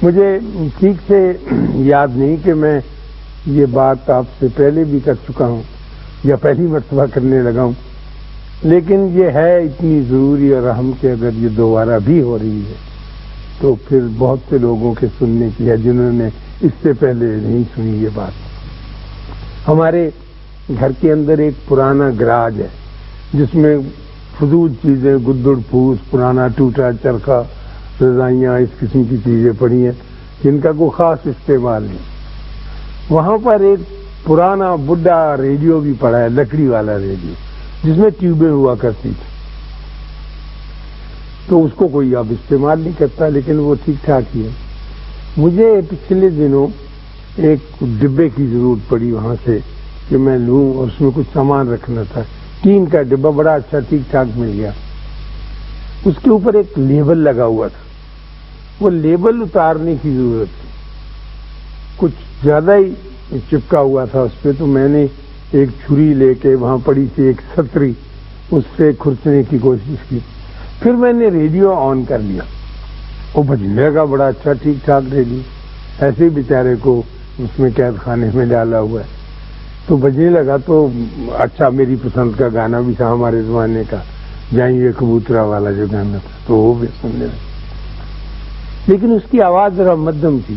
مجھے ٹھیک سے یاد نہیں کہ میں یہ بات آپ سے پہلے بھی کر چکا ہوں یا پہلی مرتبہ کرنے لگا ہوں، لیکن یہ ہے اتنی ضروری اور اہم کہ اگر یہ دوبارہ بھی ہو رہی ہے تو پھر بہت سے لوگوں کے سننے کی ہے جنہوں نے اس سے پہلے نہیں سنی یہ بات۔ ہمارے گھر کے اندر ایک پرانا گراج ہے جس میں فضول چیزیں، گدڑ پھوس، پرانا ٹوٹا چرخا، رضائیاں، اس قسم کی چیزیں پڑی ہیں جن کا کوئی خاص استعمال نہیں۔ وہاں پر ایک پرانا بڈھا ریڈیو بھی پڑا ہے، لکڑی والا ریڈیو جس میں ٹیوبیں ہوا کرتی تھی، تو اس کو کوئی اب استعمال نہیں کرتا، لیکن وہ ٹھیک ٹھاک ہی ہے۔ مجھے پچھلے دنوں ایک ڈبے کی ضرورت پڑی وہاں سے کہ میں لوں، اور اس میں کچھ سامان رکھنا تھا۔ ٹین کا ڈبہ بڑا اچھا ٹھیک ٹھاک مل گیا۔ اس کے اوپر ایک لیبل لگا ہوا تھا، وہ لیبل اتارنے کی ضرورت تھی، کچھ زیادہ ہی چپکا ہوا تھا اس پہ، تو میں نے ایک چھری لے کے وہاں پڑی تھی ایک ستری، اس سے کھرچنے کی کوشش کی۔ پھر میں نے ریڈیو آن کر لیا، وہ بجنے کا بڑا اچھا ٹھیک ٹھاک ریڈیو، ایسے ہی بیچارے کو اس میں قید خانے میں ڈالا ہوا ہے، تو بجنے لگا تو اچھا میری پسند کا گانا بھی تھا ہمارے زمانے کا، جائیں کبوترا والا جو گانا تھا، تو وہ بھی سننے لگا، لیکن اس کی آواز ذرا مدھم تھی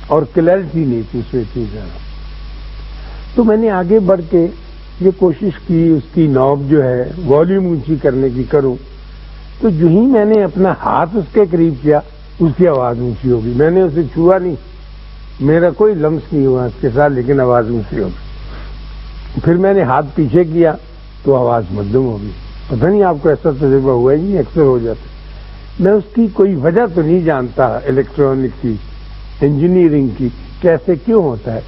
اور کلیئرٹی نہیں تھی اس میں اتنی زیادہ۔ تو میں نے آگے بڑھ کے یہ کوشش کی اس کی نوب جو ہے والیوم اونچی کرنے کی کروں، تو جو ہی میں نے اپنا ہاتھ اس کے قریب کیا اس کی آواز اونچی ہو گئی۔ میں نے اسے چھوا نہیں، میرا کوئی لمس نہیں ہوا اس کے ساتھ، لیکن آواز اونچی ہو گئی۔ پھر میں نے ہاتھ پیچھے کیا تو آواز مدھم ہو گئی۔ پتہ نہیں آپ کو ایسا تجربہ ہوا ہے؟ نہیں، اکثر ہو جاتا ہے۔ میں اس کی کوئی وجہ تو نہیں جانتا الیکٹرانک کی، انجینئرنگ کی، کیسے کیوں ہوتا ہے،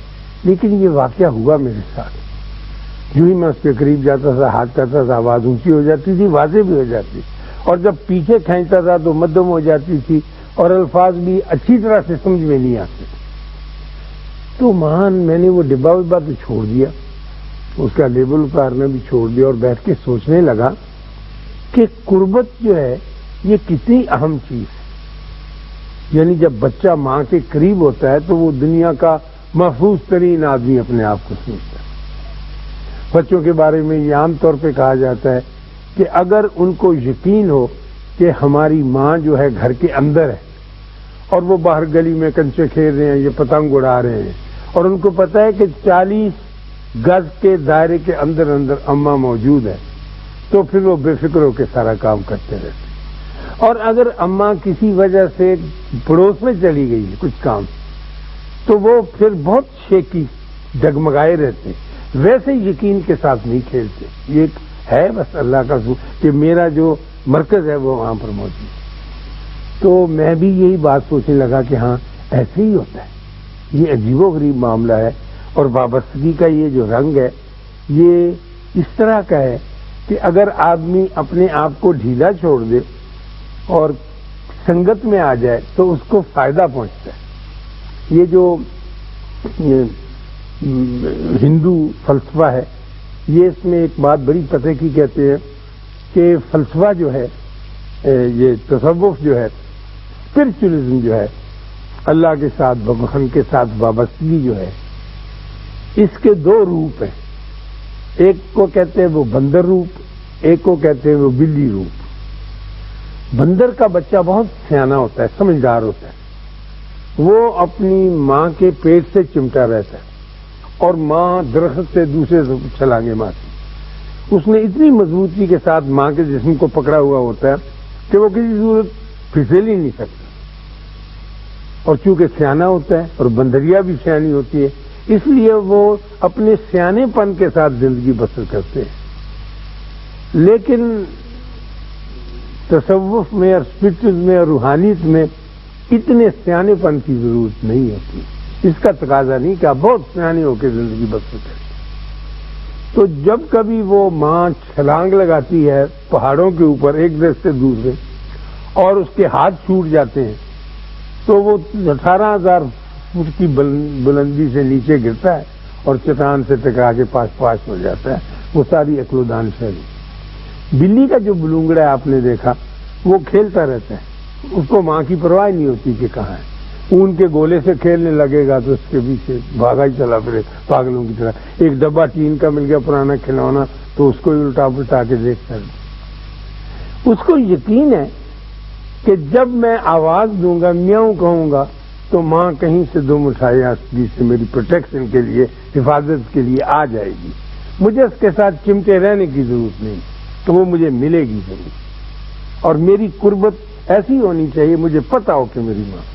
لیکن یہ واقعہ ہوا میرے ساتھ۔ جو ہی میں اس کے قریب جاتا تھا، ہاتھ کرتا تھا، آواز اونچی ہو جاتی تھی، واضح بھی ہو جاتی، اور جب پیچھے کھینچتا تھا تو مدھم ہو جاتی تھی، اور الفاظ بھی اچھی طرح سے سمجھ میں نہیں آتے۔ تو میں نے وہ ڈبہ وبا تو چھوڑ دیا، اس کا لیبل اتارنا بھی چھوڑ دیا، اور بیٹھ کے سوچنے لگا کہ قربت جو ہے یہ کتنی اہم چیز ہے۔ یعنی جب بچہ ماں کے قریب ہوتا ہے تو وہ دنیا کا محفوظ ترین آدمی اپنے آپ کو سمجھتا ہے۔ بچوں کے بارے میں یہ عام طور پہ کہا جاتا ہے کہ اگر ان کو یقین ہو کہ ہماری ماں جو ہے گھر کے اندر ہے اور وہ باہر گلی میں کنچے کھیل رہے ہیں، یہ پتنگ اڑا رہے ہیں، اور ان کو پتہ ہے کہ 40 گز کے دائرے کے اندر اماں موجود ہے، تو پھر وہ بے فکر ہو کے سارا کام کرتے رہتے ہیں۔ اور اگر اماں کسی وجہ سے پڑوس میں چلی گئی ہے کچھ کام، تو وہ پھر بہت شیکی ڈگمگائے رہتے ہیں، ویسے یقین کے ساتھ نہیں کھیلتے۔ یہ ہے بس اللہ کا کہ میرا جو مرکز ہے وہ وہاں پر موجود ہے۔ تو میں بھی یہی بات سوچنے لگا کہ ہاں ایسے ہی ہوتا ہے، یہ عجیب و غریب معاملہ ہے، اور وابستگی کا یہ جو رنگ ہے یہ اس طرح کا ہے کہ اگر آدمی اپنے آپ کو ڈھیلا چھوڑ دے اور سنگت میں آ جائے تو اس کو فائدہ پہنچتا ہے۔ یہ جو ہندو فلسفہ ہے، یہ اس میں ایک بات بڑی پتے کی کہتے ہیں کہ فلسفہ جو ہے، یہ تصوف جو ہے، اسپرچولیزم جو ہے، اللہ کے ساتھ، بھگوان کے ساتھ وابستگی جو ہے، اس کے دو روپ ہیں۔ ایک کو کہتے ہیں وہ بندر روپ، ایک کو کہتے ہیں وہ بلی روپ۔ بندر کا بچہ بہت سیانا ہوتا ہے، سمجھدار ہوتا ہے، وہ اپنی ماں کے پیٹ سے چمٹا رہتا ہے، اور ماں درخت سے دوسرے چھلانگے مارتی، اس نے اتنی مضبوطی کے ساتھ ماں کے جسم کو پکڑا ہوا ہوتا ہے کہ وہ کسی صورت پھسل ہی نہیں سکتا، اور چونکہ سیانا ہوتا ہے اور بندریا بھی سیانی ہوتی ہے، اس لیے وہ اپنے سیانے پن کے ساتھ زندگی بسر کرتے ہیں۔ لیکن تصوف میں اور اسپرچوئزم میں اور روحانیت میں اتنے سیانے پن کی ضرورت نہیں ہوتی، اس کا تقاضا نہیں کہ آپ بہت سیانے ہو کے زندگی بسر کریں۔ تو جب کبھی وہ ماں چھلانگ لگاتی ہے پہاڑوں کے اوپر ایک درخت سے دوسرے، اور اس کے ہاتھ چھوٹ جاتے ہیں، تو وہ 18,000 فٹ کی بلندی سے نیچے گرتا ہے اور چٹان سے ٹکرا کے پاش ہو جاتا ہے، وہ ساری عقل و دان شہری۔ بلی کا جو بلونگڑا آپ نے دیکھا وہ کھیلتا رہتا ہے، اس کو ماں کی پرواہ نہیں ہوتی کہ کہاں ہے، اون کے گولے سے کھیلنے لگے گا تو اس کے پیچھے بھاگا ہی چلا پھرے پاگلوں کی طرح۔ ایک ڈبہ ٹین کا مل گیا پرانا کھلونا تو اس کو ہی الٹا پلٹا کے دیکھتا ہے۔ اس کو یقین ہے کہ جب میں آواز دوں گا، میاؤں کہوں گا، تو ماں کہیں سے دم اٹھائے آستی سے میری پروٹیکشن کے لیے، حفاظت کے لیے آ جائے گی۔ مجھے اس کے ساتھ چمٹے رہنے کی ضرورت نہیں، تو وہ مجھے ملے گی ضرور، اور میری قربت ایسی ہونی چاہیے مجھے پتا ہو کہ میری ماں۔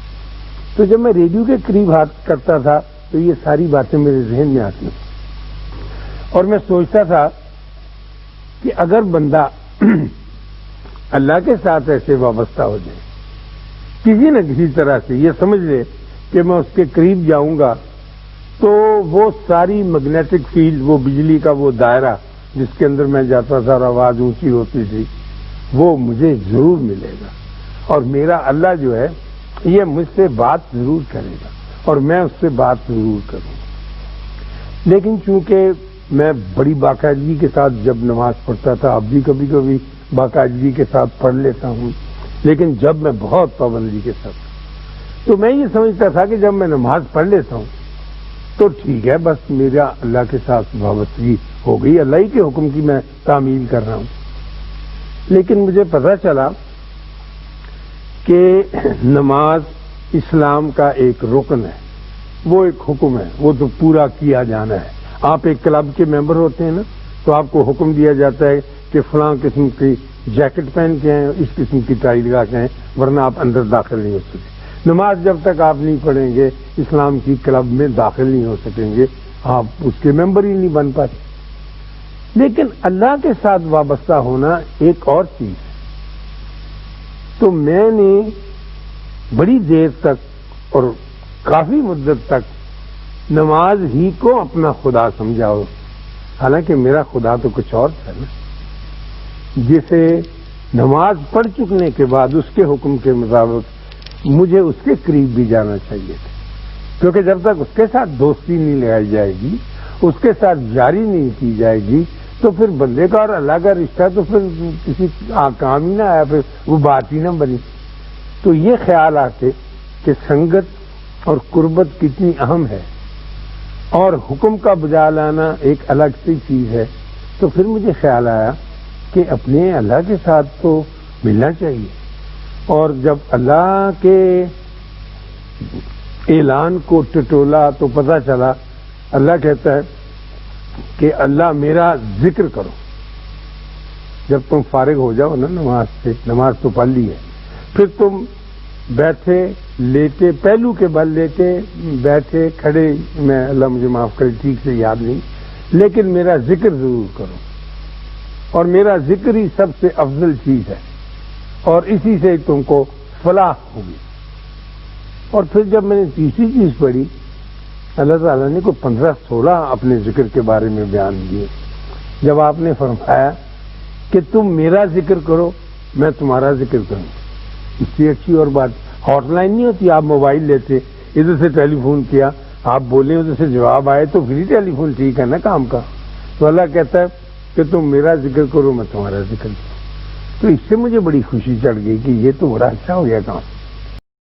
تو جب میں ریڈیو کے قریب ہاتھ کرتا تھا تو یہ ساری باتیں میرے ذہن میں آتی، اور میں سوچتا تھا کہ اگر بندہ اللہ کے ساتھ ایسے وابستہ ہو جائے کسی نہ کسی طرح سے، یہ سمجھ لے کہ میں اس کے قریب جاؤں گا تو وہ ساری میگنیٹک فیلڈ، وہ بجلی کا وہ دائرہ جس کے اندر میں جاتا تھا اور آواز اونچی ہوتی تھی، وہ مجھے ضرور ملے گا، اور میرا اللہ جو ہے یہ مجھ سے بات ضرور کرے گا اور میں اس سے بات ضرور کروں گا۔ لیکن چونکہ میں بڑی باقاعدگی کے ساتھ جب نماز پڑھتا تھا، اب بھی کبھی کبھی باقاعدگی کے ساتھ پڑھ لیتا ہوں، لیکن جب میں بہت پابندی کے ساتھ، تو میں یہ سمجھتا تھا کہ جب میں نماز پڑھ لیتا ہوں تو ٹھیک ہے، بس میرا اللہ کے ساتھ وابستگی ہو گئی، اللہ ہی کے حکم کی میں تعمیل کر رہا ہوں۔ لیکن مجھے پتہ چلا کہ نماز اسلام کا ایک رکن ہے، وہ ایک حکم ہے، وہ تو پورا کیا جانا ہے۔ آپ ایک کلب کے ممبر ہوتے ہیں نا، تو آپ کو حکم دیا جاتا ہے کہ فلاں قسم کی جیکٹ پہن کے ہیں، اس قسم کی ٹائی لگا کے ہیں، ورنہ آپ اندر داخل نہیں ہو سکتے۔ نماز جب تک آپ نہیں پڑھیں گے اسلام کی کلب میں داخل نہیں ہو سکیں گے، آپ اس کے ممبر ہی نہیں بن پاتے۔ لیکن اللہ کے ساتھ وابستہ ہونا ایک اور چیز ہے۔ تو میں نے بڑی دیر تک اور کافی مدت تک نماز ہی کو اپنا خدا سمجھا ہو، حالانکہ میرا خدا تو کچھ اور تھا نا، جسے نماز پڑھ چکنے کے بعد اس کے حکم کے مطابق مجھے اس کے قریب بھی جانا چاہیے تھا، کیونکہ جب تک اس کے ساتھ دوستی نہیں لگائی جائے گی، اس کے ساتھ جاری نہیں کی جائے گی، تو پھر بندے کا اور اللہ کا رشتہ تو پھر کسی کام ہی نہ آیا، پھر وہ بات ہی نہ بنی۔ تو یہ خیال آتے کہ سنگت اور قربت کتنی اہم ہے اور حکم کا بجا لانا ایک الگ سی چیز ہے، تو پھر مجھے خیال آیا کہ اپنے اللہ کے ساتھ تو ملنا چاہیے۔ اور جب اللہ کے اعلان کو ٹٹولا تو پتہ چلا اللہ کہتا ہے کہ اللہ میرا ذکر کرو۔ جب تم فارغ ہو جاؤ نا نماز سے، نماز تو پڑھ لی ہے، پھر تم بیٹھے لیٹے، پہلو کے بل لیٹے بیٹھے کھڑے، میں اللہ مجھے معاف کرے ٹھیک سے یاد نہیں، لیکن میرا ذکر ضرور کرو، اور میرا ذکر ہی سب سے افضل چیز ہے، اور اسی سے تم کو فلاح ہوگی۔ اور پھر جب میں نے تیسری چیز پڑھی، اللہ تعالیٰ نے کو 15-16 اپنے ذکر کے بارے میں بیان دیے۔ جب آپ نے فرمایا کہ تم میرا ذکر کرو میں تمہارا ذکر کروں، اس سے اچھی اور بات ہاٹ لائن نہیں ہوتی۔ آپ موبائل لیتے، ادھر سے ٹیلی فون کیا، آپ بولے ادھر سے جواب آئے تو پھر ٹیلی فون ٹھیک ہے نا کام کا۔ تو اللہ کہتا ہے کہ تم میرا ذکر کرو میں تمہارا ذکر کروں۔ تو اس سے مجھے بڑی خوشی چڑھ گئی کہ یہ تو بڑا اچھا ہو گیا کام۔